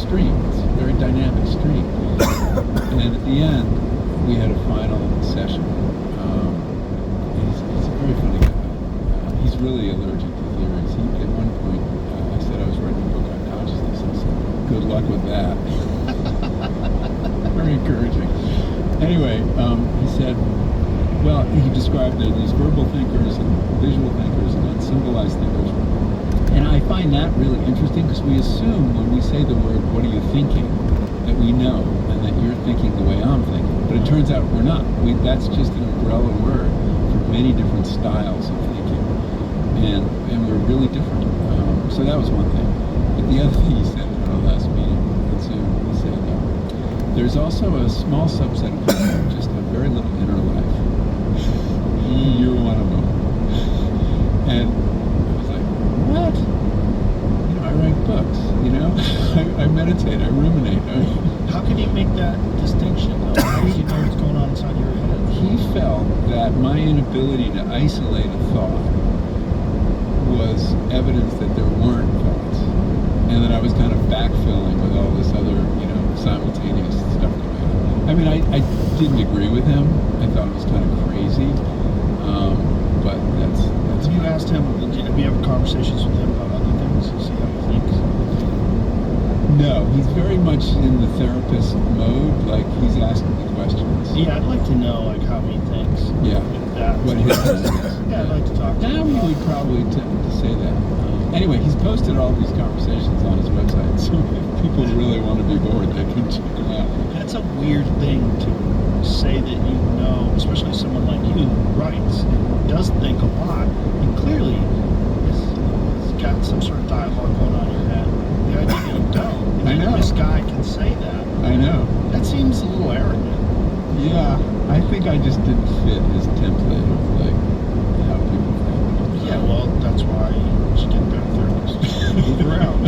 stream. It's a very dynamic stream. And at the end, we had a final session. He's a very funny guy. He's really allergic to theories. At one point, I said I was writing a book on consciousness. I said, good luck with that. Very encouraging. Anyway, he said, well, he described there are these verbal thinkers and visual thinkers and unsymbolized thinkers. And I find that really interesting because we assume when we say the word, what are you thinking, that we know and that you're thinking the way I'm thinking. But it turns out we're not. That's just an umbrella word for many different styles of thinking. And we're really different. So that was one thing. But the other thing he said in our last meeting with Zoom, he said, there's also a small subset of people who just have very little inner life. You're one of them. And I was like, what? You know, I write books, you know? I meditate, I ruminate. How can you make that distinction, though? How do you know what's going on inside your head? He felt that my inability to isolate a thought was evidence that there weren't thoughts. And that I was kind of backfilling with all this other, you know, simultaneous stuff going on. I mean, I didn't agree with him. I thought it was kind of crazy. But that's have you asked him, have you ever conversations with him about other things to see how he thinks? No, he's very much in the therapist mode, like he's asking the questions. Yeah, I'd like to know like how he thinks. Yeah. What his sense is. Yeah, I'd like to talk to him. We would probably tend to say that. Anyway, he's posted all these conversations on his website, so if people really want to be bored, they can check them out. That's a weird thing to say that you know, especially someone like you who writes and does think a lot, and clearly has got some sort of dialogue going on in your head. The idea that you don't, I know. This guy can say that. I know. That seems a little arrogant. Yeah, I think I just didn't fit his template of like how people think. Yeah, well, that's why you should get a better therapist. Move around.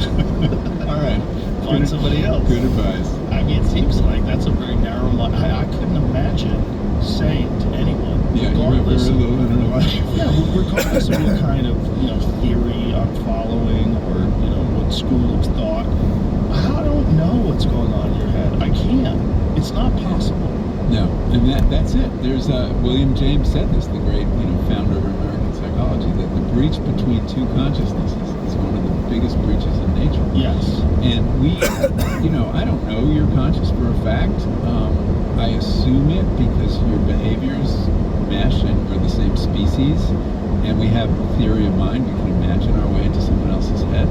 All right. Find somebody else. Good advice. I mean, it seems like that's a very narrow line. I couldn't imagine saying to anyone, Yeah, you have very little inner life. Yeah, regardless of what kind of, you know, theory I'm following or, you know, what school of thought, I don't know what's going on in your head. I can't. It's not possible. No, and that's it. There's William James said this, the great, you know, founder of American psychology, that the breach between two consciousnesses is one of the biggest breaches in nature. Yes. And we, you know, I don't know you're conscious for a fact. I assume it because your behaviors mesh and we're the same species, and we have theory of mind. We can imagine our way into someone else's head,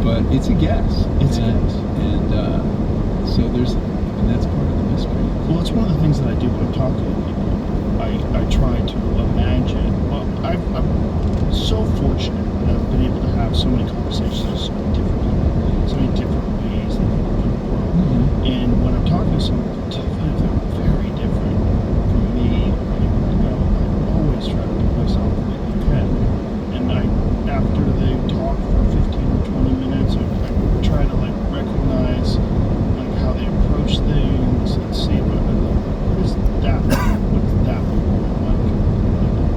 but it's a guess. It's a guess. And so and that's part of the mystery. Well, it's one of the things that I do when I'm talking to people. I try to imagine. Well, I'm so fortunate that I've been able to have so many conversations with so many different people, so many different ways that people view the world. Mm-hmm. And when I'm talking to someone, even if they're very different from me or anyone I know, I always try to put myself in their head. And after they talk for 15 or 20 minutes, I try to like recognize like how they approach things and see what is that like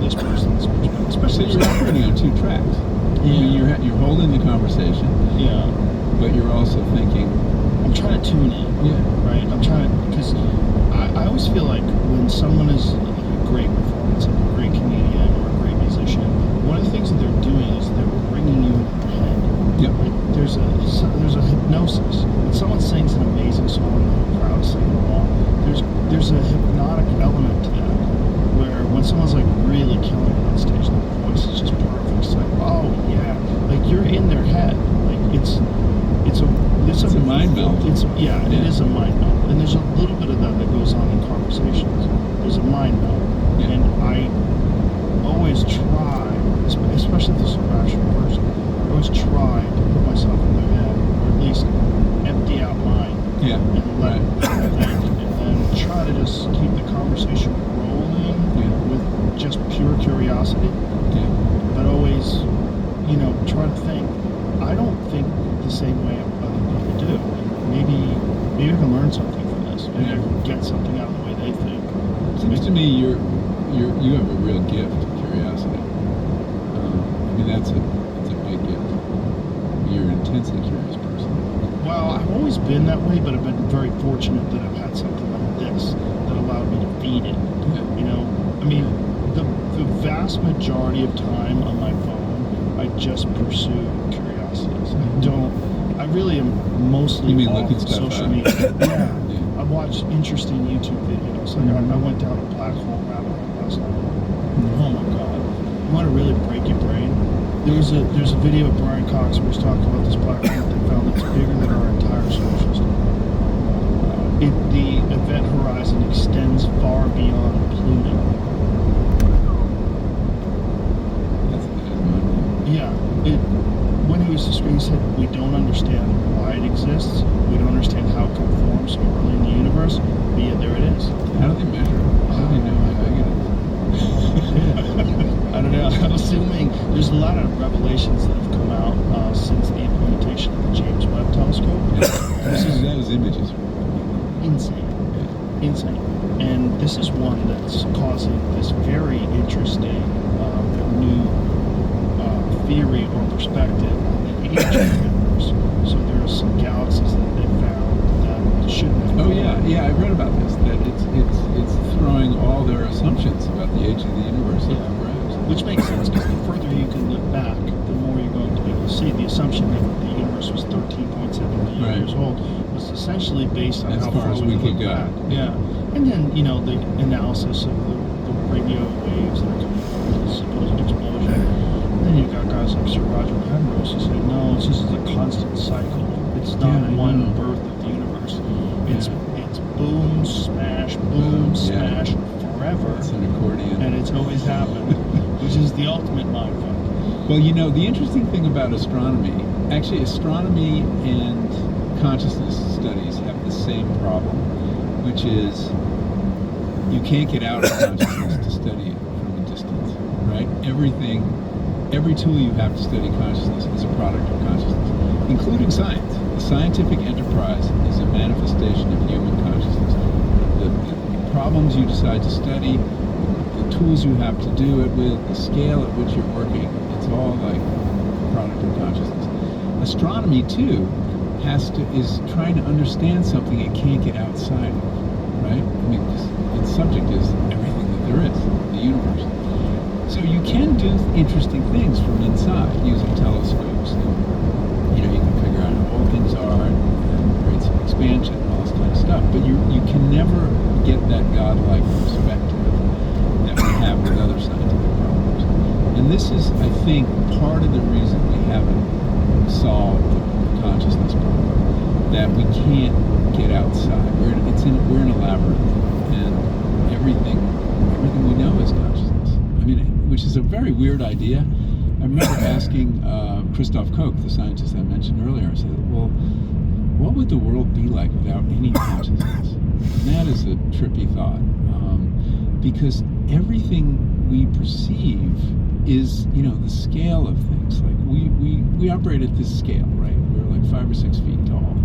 this person's perspective, especially So you're operating on two tracks. Yeah. I mean, you're holding the conversation, yeah. but you're also thinking. I'm trying to tune in. Yeah. Right. I'm trying because I always feel like when someone is like a great performance, like a great comedian or a great musician, one of the things that they're doing is they're bringing you into their head. Yep. Like there's a hypnosis. When someone sings an amazing song and the crowd singing along, there's a hypnotic element to that. Where when someone's like really killing it on stage, like the voice is just perfect. It's like, oh yeah, like you're in their head. Like it's a mind meld. It is a mind meld, and there's a little bit of that goes on in conversations. There's a mind meld, and I always try, especially if this is a rational person, I always try to put myself in their head, or at least empty out mine, and let them think, and then try to just keep the conversation rolling with just pure curiosity, but always, you know, try to think. I don't think the same way other people do. Maybe I can learn something from this. Maybe I can get something out of the way they think. Seems to me you have a real gift of curiosity. I mean that's a big gift. You're an intensely curious person. Well, I've always always been that way, but I've been very fortunate that I've had something like this that allowed me to feed it. Yeah. You know, I mean, the vast majority of time on my phone, I just pursue curiosities. I really am mostly You mean off looking stuff social up? media. Yeah. Yeah. I watch interesting YouTube videos. Like I went down a black hole rabbit hole last night. Oh my god! You want to really break your brain? There's a video of Brian Cox where he's talking about this black hole they found that's bigger than our entire solar system. The event horizon extends far beyond Pluto. That's mind-blowing. Yeah. When he was describing, he said, we don't understand why it exists. We don't understand how it can form so early in the universe. But yet there it is. How do they measure it? How do they know how big it is? I don't know. I'm assuming there's a lot of revelations that have come out since the implementation of the James Webb Telescope. Those images. Insane. Insane. And this is one that's causing this very interesting new theory or perspective on the age of the universe. So there are some galaxies that they found that shouldn't have. Oh yeah, I read about this. That it's throwing all their assumptions about the age of the universe up for grabs. Which makes sense because the further you can look back, the more you're going to be able to see. The assumption that the universe was 13.7 billion years old was essentially based on As how far far as we we could could look go. back. Yeah. And then, you know, the analysis of the radio waves that are coming from the supposed explosion. And then you've got guys like Sir Roger Penrose who say, no, it's just a constant cycle. It's not one birth of the universe. It's boom, smash, forever. It's an accordion. And it's always happened, which is the ultimate mindfuck. Well, you know, the interesting thing about astronomy, actually astronomy and consciousness studies have the same problem, which is you can't get out of consciousness to study it from a distance, right? Every tool you have to study consciousness is a product of consciousness, including science. The scientific enterprise is a manifestation of human consciousness. The problems you decide to study, the tools you have to do it with, the scale at which you're working, it's all like a product of consciousness. Astronomy, too, is trying to understand something it can't get outside of, right? I mean, its subject is everything that there is, the universe. So you can do interesting things from inside using telescopes. And, you know, you can figure out how old things are and rates of expansion and all this kind of stuff. But you can never get that godlike perspective that we have with other scientific problems. And this is, I think, part of the reason we haven't solved the consciousness problem. That we can't get outside. We're in a labyrinth, and everything we know is consciousness. I mean, which is a very weird idea. I remember asking Christoph Koch, the scientist I mentioned earlier, I said, well, what would the world be like without any consciousness? And that is a trippy thought, because everything we perceive is, you know, the scale of things. Like we operate at this scale, right? We're like 5 or 6 feet tall.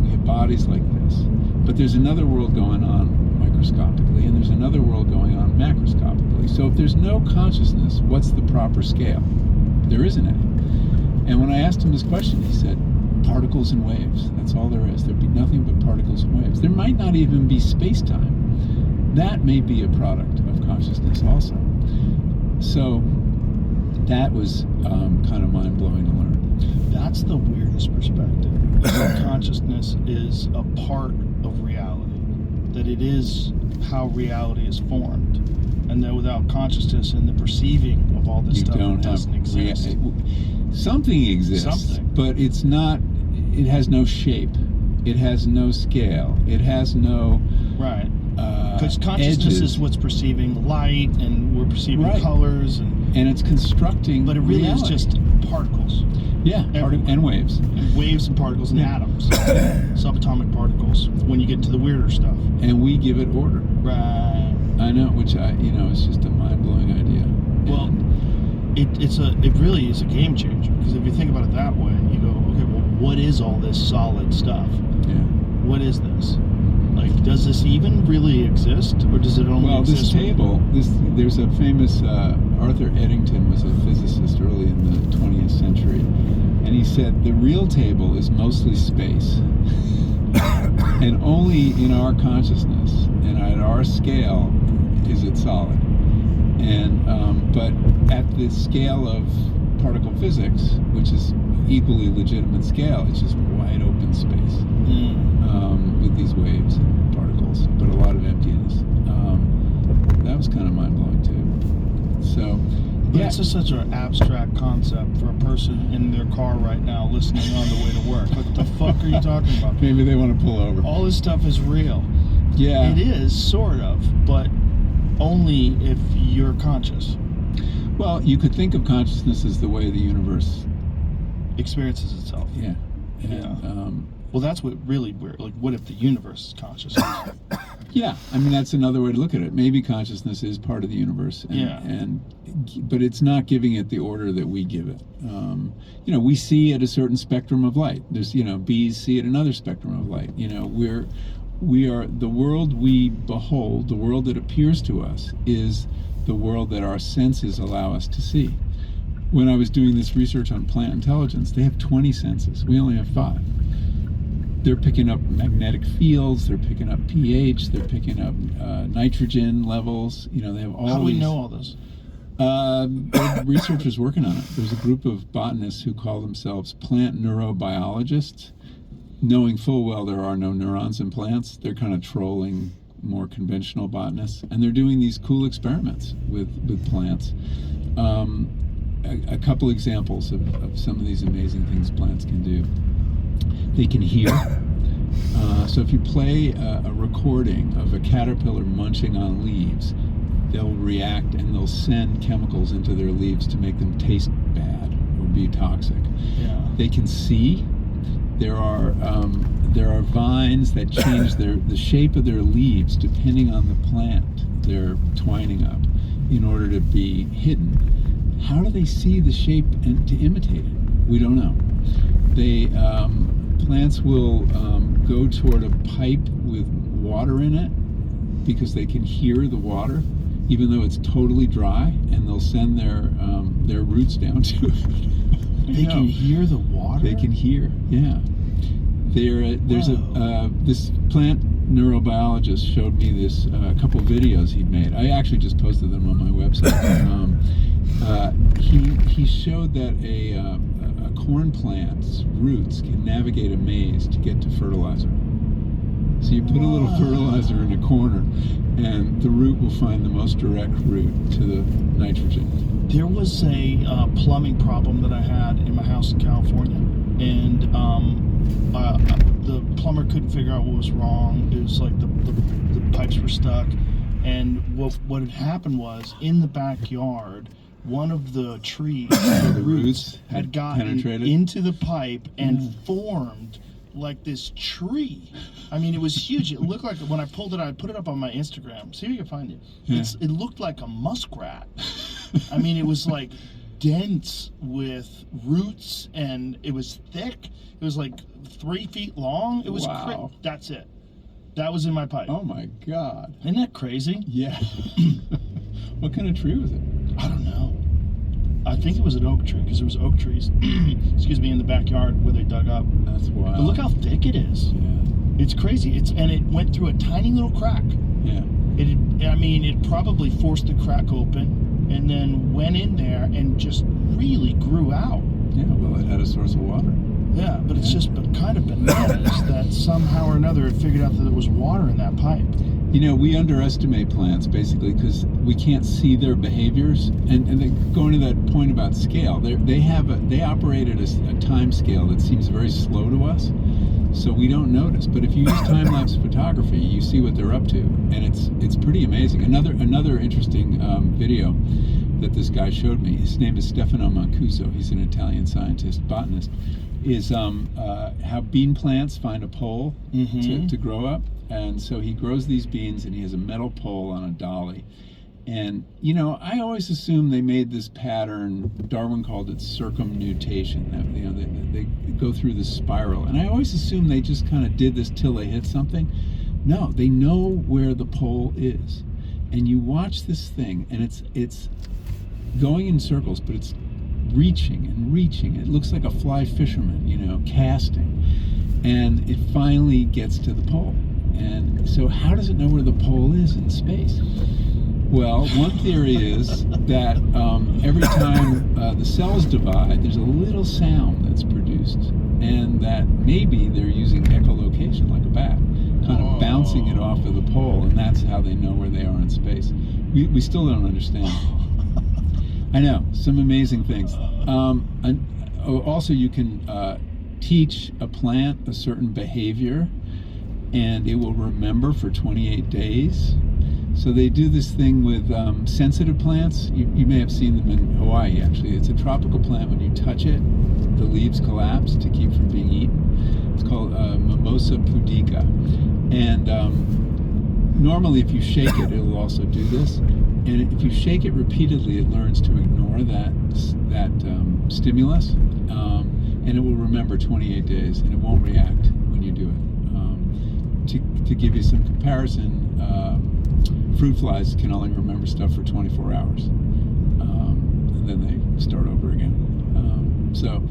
We have bodies like this. But there's another world going on microscopically, and there's another world going on macroscopically. So if there's no consciousness, what's the proper scale? There isn't any. And when I asked him this question, he said, particles and waves. That's all there is. There'd be nothing but particles and waves. There might not even be space-time. That may be a product of consciousness also. So that was kind of mind-blowing to learn. That's the weirdest perspective. That consciousness is a part of reality. That it is how reality is formed. And that without consciousness and the perceiving of all this stuff, it doesn't exist. Something exists, but it's not, it has no shape. It has no scale. It has no... Right. Because consciousness edges. is what's perceiving light, and we're perceiving colors, and it's constructing. But it really reality. is just particles. Yeah, and waves. And waves and particles and atoms, subatomic particles. When you get into the weirder stuff, and we give it order. Right. I know, which it's just a mind-blowing idea. Well, it really is a game changer, because if you think about it that way, you go, okay, well, what is all this solid stuff? Yeah. What is this? Like, does this even really exist, or does it only exist? Well, this table, there's a famous, Arthur Eddington was a physicist early in the 20th century, And he said the real table is mostly space. And only in our consciousness and at our scale is it solid. And but at the scale of particle physics, which is equally legitimate scale, it's just wide open space with these waves and particles, but a lot of emptiness. That was kind of mind blowing too. So, but it's just such an abstract concept for a person in their car right now listening on the way to work. What the fuck are you talking about? Maybe they want to pull over. All this stuff is real. Yeah, it is sort of, but only if you're conscious. Well, you could think of consciousness as the way the universe experiences itself. Yeah. And, well, that's what really weird. Like, what if the universe is conscious? Yeah, I mean that's another way to look at it. Maybe consciousness is part of the universe, but it's not giving it the order that we give it. We see at a certain spectrum of light. There's, bees see at another spectrum of light. We are the world we behold. The world that appears to us is the world that our senses allow us to see. When I was doing this research on plant intelligence, they have 20 senses. We only have 5. They're picking up magnetic fields, they're picking up pH, they're picking up nitrogen levels. They have all. How do we these, know all this? Researchers working on it. There's a group of botanists who call themselves plant neurobiologists, knowing full well there are no neurons in plants. They're kind of trolling more conventional botanists, and they're doing these cool experiments with plants. A couple examples of some of these amazing things plants can do. They can hear. So if you play a recording of a caterpillar munching on leaves, they'll react and they'll send chemicals into their leaves to make them taste bad or be toxic. Yeah. They can see. There are vines that change the shape of their leaves depending on the plant they're twining up in order to be hidden. How do they see the shape and to imitate it? We don't know. Plants will go toward a pipe with water in it because they can hear the water, even though it's totally dry, and they'll send their roots down to it. They can hear the water? They can hear, yeah. There's this plant neurobiologist showed me this a couple videos he'd made. I actually just posted them on my website. He showed that a corn plant's roots can navigate a maze to get to fertilizer. So you put a little fertilizer in a corner, and the root will find the most direct route to the nitrogen. There was a plumbing problem that I had in my house in California, and the plumber couldn't figure out what was wrong. It was like the pipes were stuck, and what had happened was in the backyard, one of the trees, the roots had gotten penetrated into the pipe and formed like this tree. I mean, it was huge. It looked like, when I pulled it out, I put it up on my Instagram. See if you can find it. Yeah. It looked like a muskrat. I mean, it was like dense with roots, and it was thick. It was like 3 feet long. It was wow. That's it. That was in my pipe. Oh my God. Isn't that crazy? Yeah. What kind of tree was it? I don't know. I think it was an oak tree, because there was oak trees, excuse me, in the backyard where they dug up. That's wild. But look how thick it is. Yeah. It's crazy. And it went through a tiny little crack. Yeah. It probably forced the crack open and then went in there and just really grew out. Yeah, well, it had a source of water. Yeah, but it's just kind of bananas that somehow or another it figured out that there was water in that pipe. We underestimate plants basically because we can't see their behaviors. And going to that point about scale, they operate at a time scale that seems very slow to us, so we don't notice. But if you use time-lapse photography, you see what they're up to, and it's pretty amazing. Another interesting video that this guy showed me, his name is Stefano Mancuso. He's an Italian scientist, botanist, is how bean plants find a pole to grow up. And so he grows these beans, and he has a metal pole on a dolly. And, I always assumed they made this pattern, Darwin called it circumnutation, that, they go through this spiral. And I always assumed they just kind of did this till they hit something. No, they know where the pole is. And you watch this thing, and it's going in circles, but it's reaching and reaching. It looks like a fly fisherman, casting. And it finally gets to the pole. And so how does it know where the pole is in space? Well, one theory is that every time the cells divide, there's a little sound that's produced. And that maybe they're using echolocation, like a bat, kind of bouncing it off of the pole, and that's how they know where they are in space. We still don't understand. I know, some amazing things. Also, you can teach a plant a certain behavior, and it will remember for 28 days. So they do this thing with sensitive plants. You may have seen them in Hawaii, actually. It's a tropical plant. When you touch it, the leaves collapse to keep from being eaten. It's called Mimosa pudica. And normally if you shake it, it'll also do this. And if you shake it repeatedly, it learns to ignore that stimulus. And it will remember 28 days, and it won't react when you do it. To give you some comparison, fruit flies can only remember stuff for 24 hours. And then they start over again. So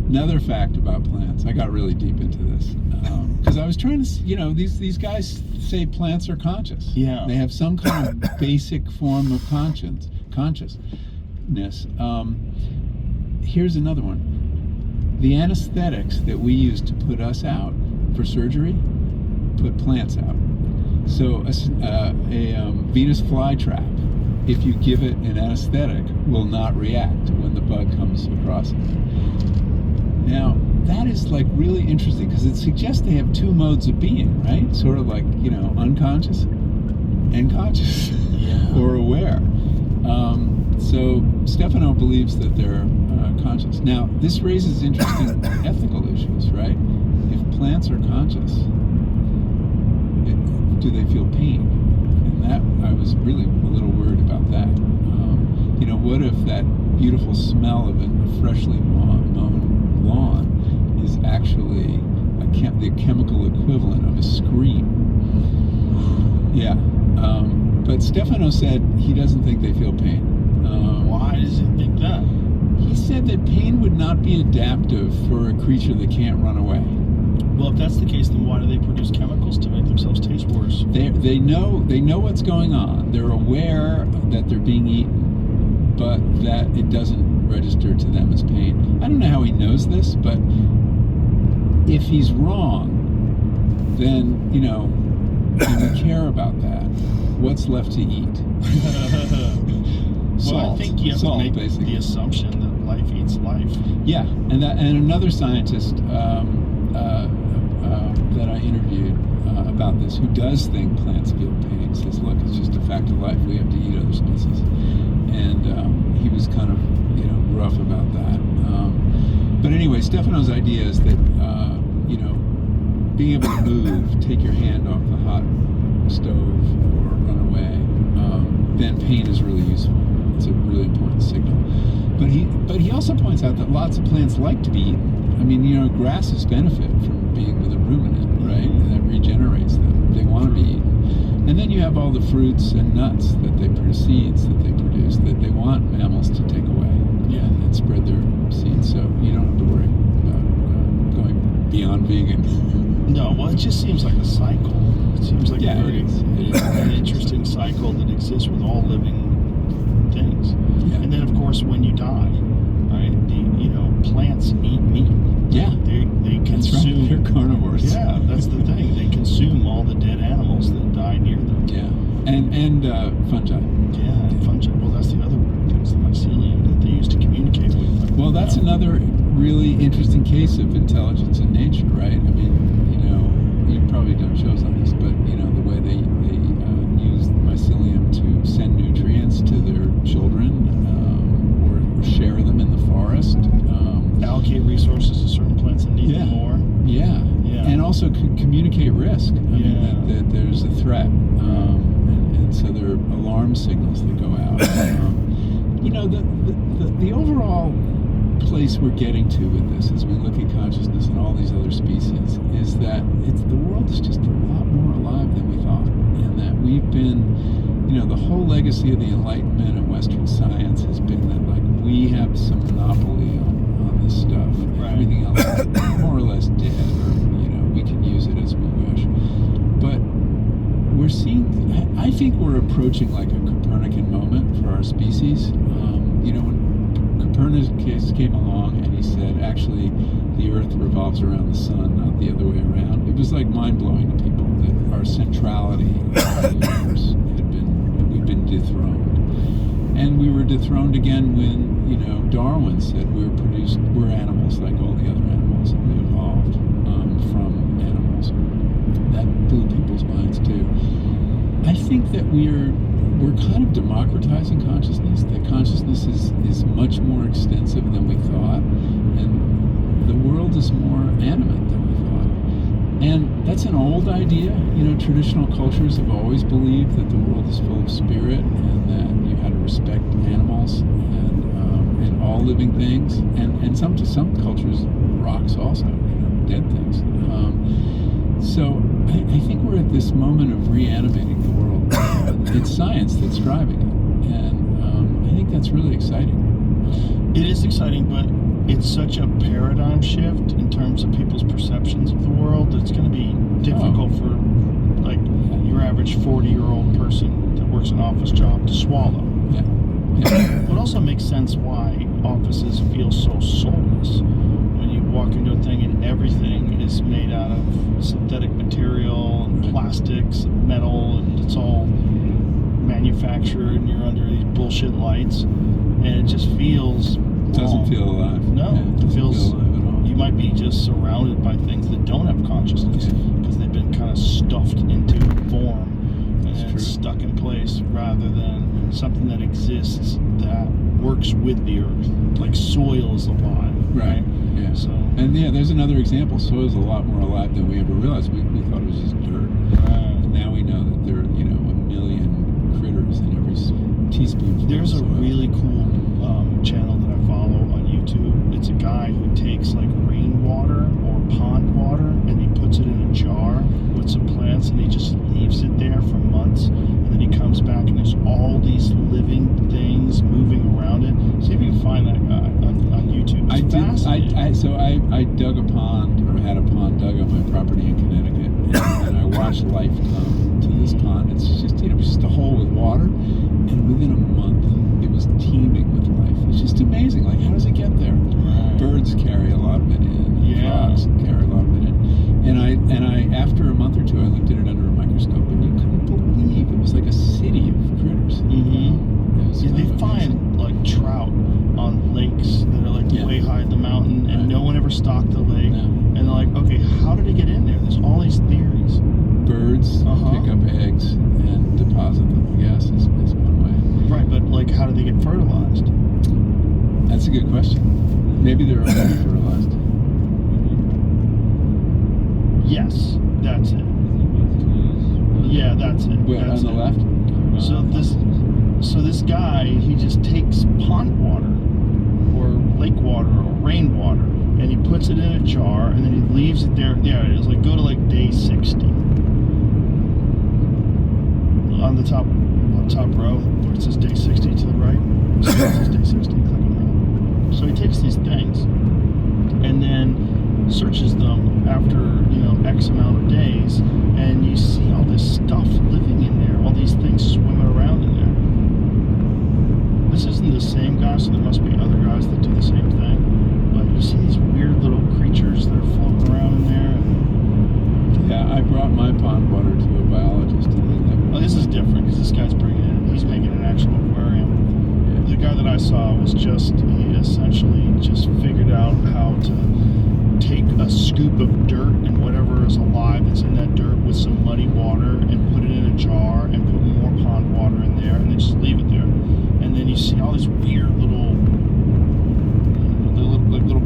another fact about plants, I got really deep into this. Because I was trying to, these guys say plants are conscious. Yeah. They have some kind of basic form of consciousness. Here's another one. The anesthetics that we use to put us out for surgery put plants out. So a Venus flytrap, if you give it an anesthetic, will not react when the bug comes across it. Now, that is like really interesting because it suggests they have two modes of being, right? Sort of like, unconscious and conscious, or aware. So Stefano believes that they're conscious. Now, this raises interesting ethical issues, right? If plants are conscious, do they feel pain? And that, I was really a little worried about that. What if that beautiful smell of a freshly mown lawn is actually the chemical equivalent of a scream? Yeah. But Stefano said he doesn't think they feel pain. Why does he think that? He said that pain would not be adaptive for a creature that can't run away. Well, if that's the case, then why do they produce chemicals to make themselves taste worse? They know what's going on. They're aware that they're being eaten, but that it doesn't register to them as pain. I don't know how he knows this, but if he's wrong, then, and we care about that, what's left to eat? Salt. Well, I think you have to make basically the assumption that life eats life. Yeah, and another scientist that I interviewed about this, who does think plants feel pain, says, look, it's just a fact of life. We have to eat other species. And he was kind of, gruff about that. But anyway, Stefano's idea is that, being able to move, take your hand off the hot stove or run away, then pain is really useful. It's a really important signal. But he also points out that lots of plants like to be eaten. I mean, grasses benefit from being with a ruminant, right? And that regenerates them. They want to be eaten. And then you have all the fruits and nuts that they produce, seeds that they produce, that they want mammals to take away and spread their seeds. So you don't have to worry about going beyond vegan. No, well, it just seems like a cycle. It seems like a very an interesting cycle that exists with all living things. Yeah. And then, of course, when you die, right? Plants eat meat. Yeah, they consume. They're carnivores. Yeah, that's the thing. They consume all the dead animals that die near them. Yeah, and fungi. Yeah, fungi. Well, that's the other weird things, the mycelium that they use to communicate with. Well, that's another really interesting case of intelligence in nature, right? I mean, you've probably done shows on this, but the way they use mycelium to send nutrients to their children, or share them in the forest. Allocate resources to certain plants that need them more. Yeah. And also communicate risk. I mean, that there's a threat. And so there are alarm signals that go out. The overall place we're getting to with this, as we look at consciousness and all these other species, is that the world is just a lot more alive than we thought. And that we've been, the whole legacy of the Enlightenment and Western science has been that, we have some monopoly Everything else is more or less dead, or we can use it as we wish. But we're seeing. I think we're approaching like a Copernican moment for our species. When Copernicus came along and he said, actually, the Earth revolves around the sun, not the other way around. It was like mind-blowing to people that our centrality in the universe we'd been dethroned. And we were dethroned again when, Darwin said we're animals like all the other animals, and we evolved from animals. That blew people's minds too. I think that we're kind of democratizing consciousness. That consciousness is much more extensive than we thought, and the world is more animate than we thought. And that's an old idea. Traditional cultures have always believed that the world is full of spirit, and that you had to respect animals and all living things, and some cultures, rocks also, dead things. So I think we're at this moment of reanimating the world. It's science that's driving it, and I think that's really exciting. It is exciting, but it's such a paradigm shift in terms of people's perceptions of the world that it's going to be difficult for like your average 40-year-old person that works an office job to swallow. Yeah. It also makes sense why offices feel so soulless. When you walk into a thing and everything is made out of synthetic material and plastics and metal, and it's all manufactured, and you're under these bullshit lights, and it just feels Doesn't feel alive. No, Yeah, it feels feel alive at all. you might be just surrounded by things that don't have consciousness because they've been kind of stuffed into form and That's true. stuck in place, rather than something that exists that works with the earth, like soil is alive, right? Yeah. So And there's another example. Soil is a lot more alive than we ever realized. We thought it was just dirt. And now we know that there are, a million critters in every teaspoon. there's a really cool channel that I follow on YouTube. It's a guy who takes like rainwater or pond water and he puts it in a jar with some plants and he just leaves it there for months, and then he comes back and there's all these living things moving around it. See if you can find that guy on YouTube. It's fascinating. I dug a pond, or had a pond dug on my property in Connecticut, and I watched life come to this pond. It's just, just a hole with water, and within a month, it was teeming with life. It's just amazing. Like, how does it get there? Right. Birds carry a lot of it in. Yeah. Frogs carry a lot of it in. And I, after a month or two, I looked at it under a microscope, and you couldn't believe it was like a city of critters. Mm-hmm. It was Yeah, kind they of find like trout on lakes that are like way high in the mountain, and Right. no one ever stocked the lake. No. And they're like, okay, how did it get in there? There's all these theories. Birds pick up eggs and deposit them, I guess, is one way. Right, but like, how do they get fertilized? That's a good question. Maybe they're already fertilized. Yes, that's it. Yeah, that's it. Wait, that's on the left? So this guy, he just takes pond water or lake water or rainwater and he puts it in a jar and then he leaves it there. There it is. Like, go to like day 60. On the top row where it says day 60 to the right. So it says day 60. Click on that. So he takes these things and then searches them after X amount of days, and you see all this stuff living in there, all these things swimming around in there. This isn't the same guy, so there must be other guys that do the same thing, but you see these weird little creatures that are floating around in there. Yeah, I brought my pond water to a biologist. Oh, this is different because this guy's he's making an actual aquarium. The guy that I saw he essentially just figured out how to take a scoop of dirt and whatever is alive that's in that dirt with some muddy water and put it in a jar and put more pond water in there and then just leave it there. And then you see all these weird little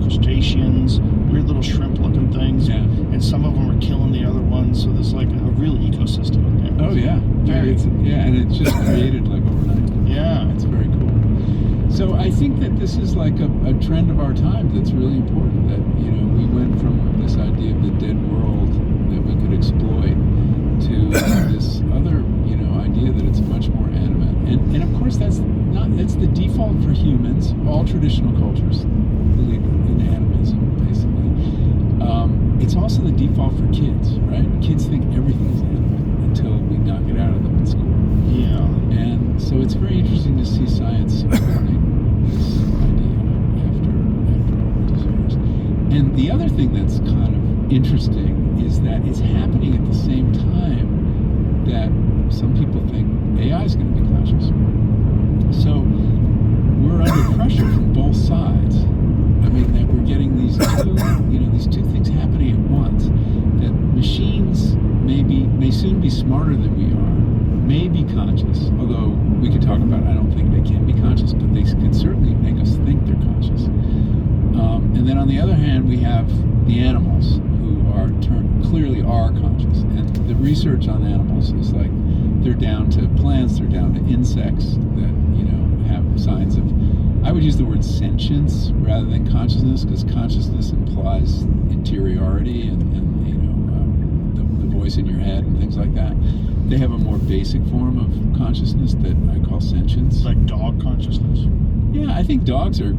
crustaceans, weird little shrimp-looking things, and some of them are killing the other ones. So there's like a real ecosystem in there. Oh yeah, and it's just created like overnight. Yeah, it's very cool. So I think that this is like a trend of our time that's really important. That we went from this idea of the dead world that we could exploit to this other idea that it's much more animate. And of course that's the default for humans. All traditional cultures believe in animism, basically. also the default for kids, right? Kids think everything's animal until we knock it out of them in school. Yeah. And so it's very interesting to see science supporting this idea after all these years. And the other thing that's kind of interesting is that it's happening at the same time that some people think AI is going to be conscious. So we're under pressure from both sides. I mean, that we're getting these two things happening at once. That machines may soon be smarter than we are, may be conscious. Although we could talk about, I don't think they can be conscious, but they can certainly make us think they're conscious. And then on the other hand, we have the animals who clearly are conscious. And the research on animals is like they're down to plants, they're down to insects that have signs of. I would use the word sentience rather than consciousness, because consciousness implies interiority and the voice in your head and things like that. They have a more basic form of consciousness that I call sentience. Like dog consciousness? Yeah, I think dogs are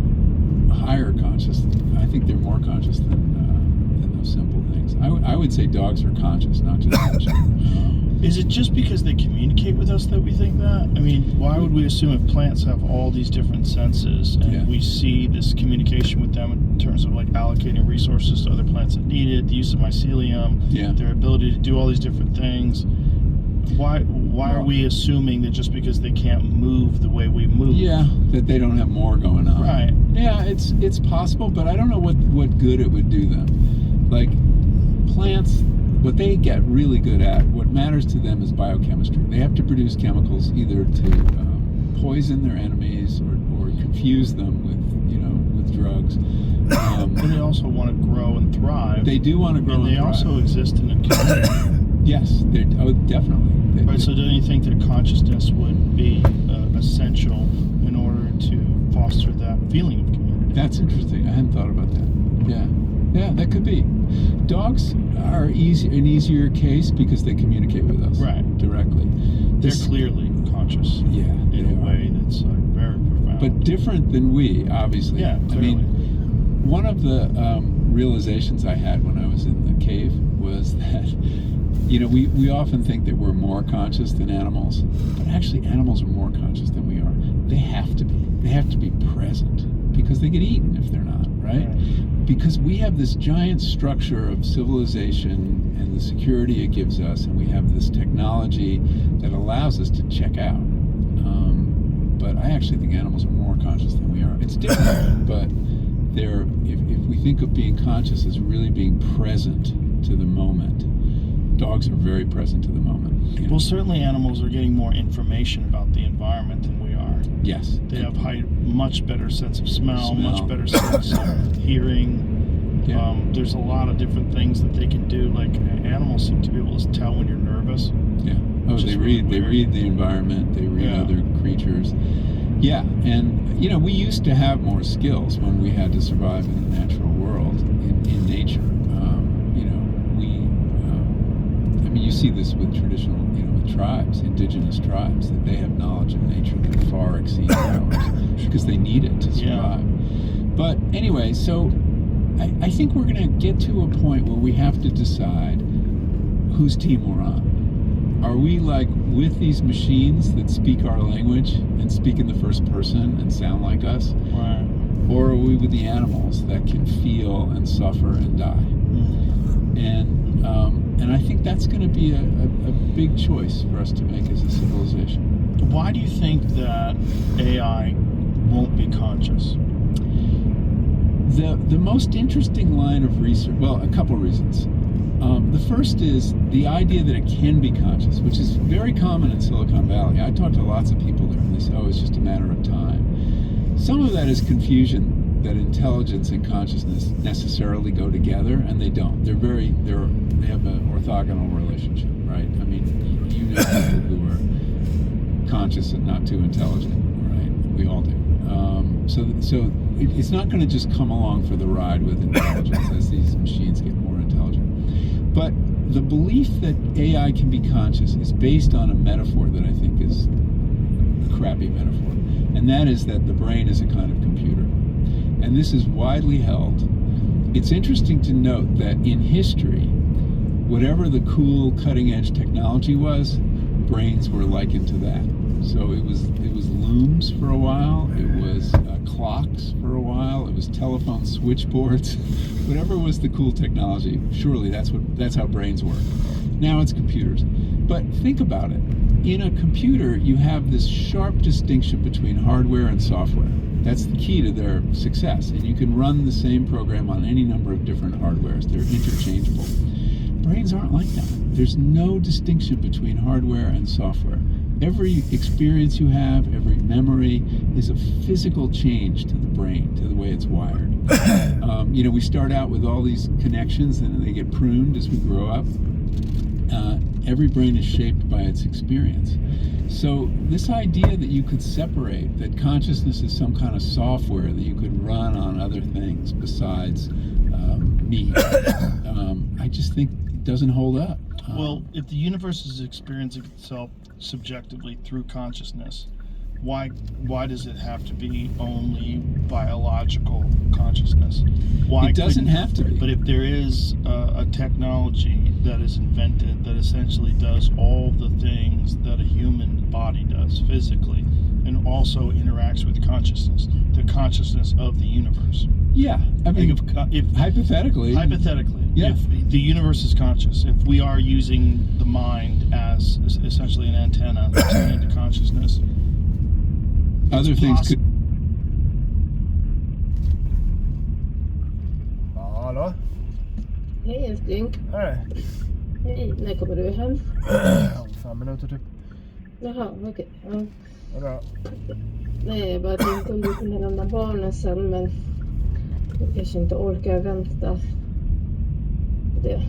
higher conscious. I think they're more conscious than those simple things. I would say dogs are conscious, not just sentient. Is it just because they communicate with us that we think that? I mean, why would we assume if plants have all these different senses and we see this communication with them in terms of like allocating resources to other plants that need it, the use of mycelium, their ability to do all these different things? Why are we assuming that just because they can't move the way we move? Yeah, that they don't have more going on. Right. Yeah, it's possible, but I don't know what good it would do them. Like plants, what they get really good at, what matters to them is biochemistry. They have to produce chemicals either to poison their enemies or confuse them with drugs. And they also want to grow and thrive. They do want to grow and thrive. And they also exist in a community. Yes, definitely. Right, so don't you think that consciousness would be essential in order to foster that feeling of community? That's interesting. I hadn't thought about that. Yeah, that could be. Dogs are an easier case because they communicate with us directly. They're clearly conscious. Yeah, in a way that's very profound. But different than we, obviously. Yeah, clearly. I mean, one of the realizations I had when I was in the cave was that we often think that we're more conscious than animals, but actually animals are more conscious than we are. They have to be. They have to be present because they get eaten if they're not, right? Because we have this giant structure of civilization and the security it gives us, and we have this technology that allows us to check out. But I actually think animals are more conscious than we are. It's different, but if we think of being conscious as really being present to the moment, dogs are very present to the moment. Well, certainly animals are getting more information about the environment than we are. Yes. They have much better sense of smell, much better sense of hearing. There's a lot of different things that they can do. Like animals seem to be able to tell when you're nervous. Yeah. Oh, they read the environment. They read other creatures. Yeah, and we used to have more skills when we had to survive in the natural world, in nature. You see this with traditional, with tribes, indigenous tribes, that they have knowledge of nature that far exceeds ours because they need it to survive. But anyway, so I think we're going to get to a point where we have to decide whose team we're on. Are we like with these machines that speak our language and speak in the first person and sound like us? Right. Or are we with the animals that can feel and suffer and die? And I think that's going to be a big choice for us to make as a civilization. Why do you think that AI won't be conscious? The most interesting line of research, well, a couple of reasons. The first is the idea that it can be conscious, which is very common in Silicon Valley. I talked to lots of people there, and they say, it's just a matter of time. Some of that is confusion that intelligence and consciousness necessarily go together, and they don't. They have an orthogonal relationship, right? I mean, you know people who are conscious and not too intelligent, right? We all do. So it's not going to just come along for the ride with intelligence as these machines get more intelligent. But the belief that AI can be conscious is based on a metaphor that I think is a crappy metaphor, and that is that the brain is a kind of computer. And this is widely held. it's interesting to note that in history, whatever the cool cutting-edge technology was, brains were likened to that. So it was looms for a while, it was clocks for a while, it was telephone switchboards. Whatever was the cool technology, surely that's how brains work. Now it's computers. But think about it. In a computer, you have this sharp distinction between hardware and software. That's the key to their success. And you can run the same program on any number of different hardwares. They're interchangeable. Brains aren't like that. There's no distinction between hardware and software. Every experience you have, every memory is a physical change to the brain, to the way it's wired. We start out with all these connections and then they get pruned as we grow up. Every brain is shaped by its experience. So this idea that you could separate, that consciousness is some kind of software that you could run on other things besides me, I just think it doesn't hold up. Well, if the universe is experiencing itself subjectively through consciousness, why does it have to be only biological consciousness? It doesn't have to be. But if there is a technology that is invented that essentially does all the things that a human body does physically, and also interacts with consciousness, the consciousness of the universe. Yeah, I mean, if hypothetically, yeah. If the universe is conscious, if we are using the mind as essentially an antenna to tune into consciousness, other things could. Hallå? Hej älskling. Hej. Hej, när kommer du hem? Om 5 minuter typ. Jaha, okej. Ja. Bra. Nej, jag bara tänkte om du kunde lämna barnen sen, men jag kanske inte orkar vänta det.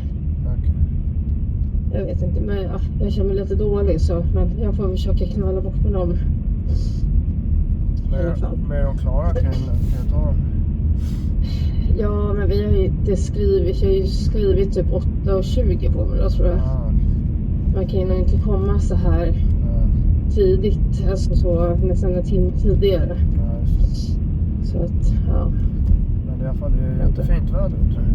Okej. Jag vet inte, men ja, jag känner mig lite dålig så, men jag får försöka knalla bort med dem. I alla fall. Men är de klara? Kan jag ta dem? Ja, men vi har ju inte skrivit, jag har ju skrivit typ 8:20 på mig då, tror jag. Okej. Man kan ju nog inte komma så här tidigt, alltså så nästan en timme tidigare. Ja, just det. Så att, ja. Men det är i alla fall jättefint väder tror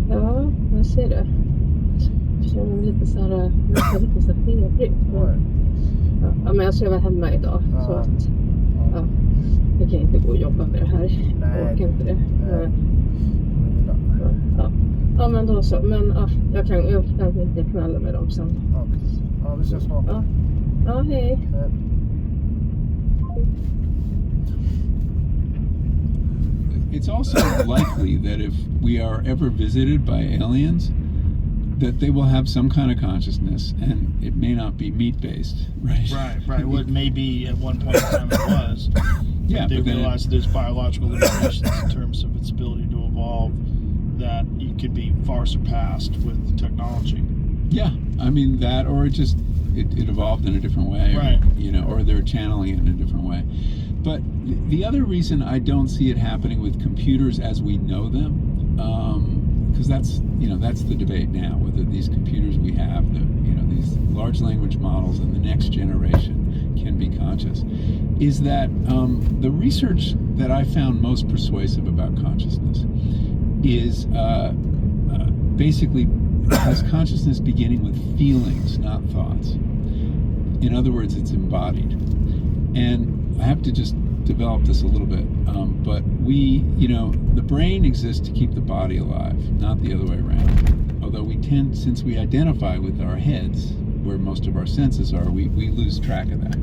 jag. Ja, jag ser det. Jag känner mig lite så här, lite så här febrig. Ja, men jag ska vara hemma idag. Ja. Så att, ja. Jag kan inte gå och jobba med det här. Nej. Jag orkar inte det. Nej. Ja, men då så. Men ja, jag kan inte knalla med dem sen. Okej. Ja, vi ses snart. Ja, hej. Hej. It's also likely that if we are ever visited by aliens, that they will have some kind of consciousness, and it may not be meat-based, right? Right. What maybe at one point in time it was. Yeah, They but then realized there's biological limitations in terms of its ability to evolve that it could be far surpassed with technology. yeah, I mean that, or it evolved in a different way, Right. or they're channeling it in a different way. But the other reason I don't see it happening with computers as we know them, because that's the debate now, whether these computers we have, these large language models and the next generation can be conscious, is that the research that I found most persuasive about consciousness is basically has consciousness beginning with feelings, not thoughts. In other words, it's embodied. And I have to just develop this a little bit, but the brain exists to keep the body alive, not the other way around. Although since we identify with our heads, where most of our senses are, we lose track of that.